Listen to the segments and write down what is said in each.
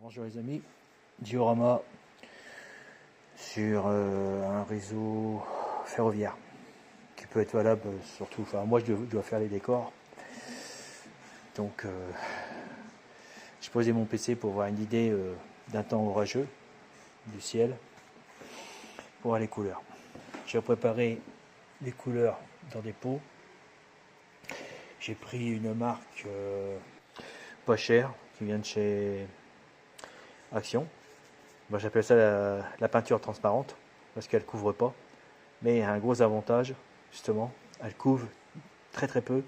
Bonjour les amis, diorama sur un réseau ferroviaire qui peut être valable surtout, enfin moi je dois faire les décors, donc j'ai posé mon PC pour avoir une idée d'un temps orageux du ciel pour voir les couleurs. J'ai préparé les couleurs dans des pots, j'ai pris une marque pas chère qui vient de chez Action. Moi j'appelle ça la peinture transparente parce qu'elle couvre pas, mais il y a un gros avantage justement, elle couvre très très peu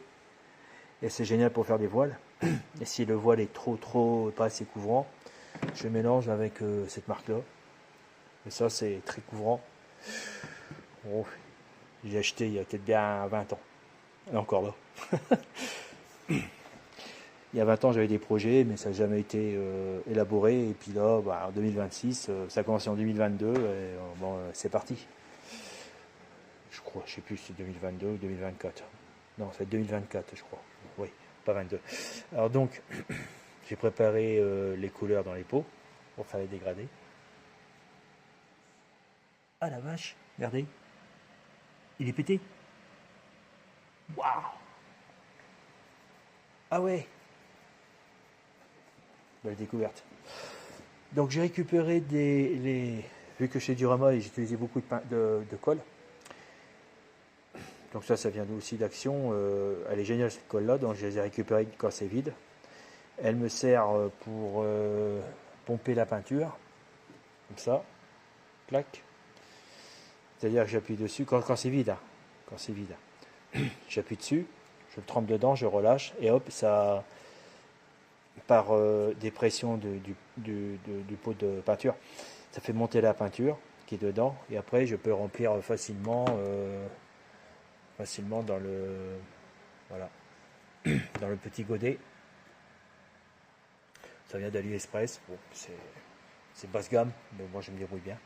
et c'est génial pour faire des voiles. Et si le voile est trop pas assez couvrant, je mélange avec cette marque là et ça c'est très couvrant. Oh, j'ai acheté il y a peut-être bien 20 ans, elle est encore là. Il y a 20 ans, j'avais des projets, mais ça n'a jamais été élaboré. Et puis là, en 2026, ça a commencé en 2022, et bon, c'est parti. Je crois, je ne sais plus si c'est 2022 ou 2024. Non, c'est 2024, je crois. Oui, pas 22. Alors donc, j'ai préparé les couleurs dans les pots pour faire les dégradés. Ah la vache, regardez. Il est pété. Waouh. Ah ouais. Belle découverte. Donc j'ai récupéré vu que chez Diorama j'ai utilisé beaucoup de colle. Donc ça vient aussi d'Action. Elle est géniale cette colle là, donc je les ai récupérées quand c'est vide. Elle me sert pour pomper la peinture, comme ça, clac. C'est-à-dire que j'appuie dessus quand c'est vide. Hein. Quand c'est vide. J'appuie dessus, je le trempe dedans, je relâche et hop, ça par des pressions du pot de peinture, ça fait monter la peinture qui est dedans et après je peux remplir facilement dans le voilà dans le petit godet. Ça vient d'AliExpress, bon, c'est basse gamme, mais moi je me débrouille bien.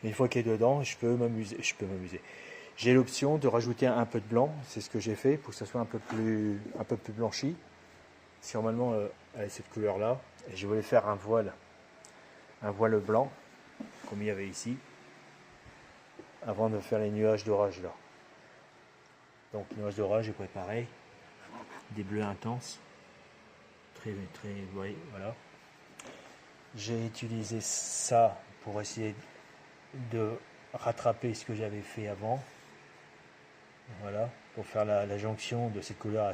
Et une fois qu'il est dedans, je peux m'amuser. J'ai l'option de rajouter un peu de blanc, c'est ce que j'ai fait pour que ça soit un peu plus blanchi. Si normalement elle a cette couleur là, et je voulais faire un voile blanc, comme il y avait ici, avant de faire les nuages d'orage là. Donc nuages d'orage, j'ai préparé des bleus intenses, très, oui, voilà. J'ai utilisé ça pour essayer de rattraper ce que j'avais fait avant, voilà, pour faire la jonction de ces couleurs.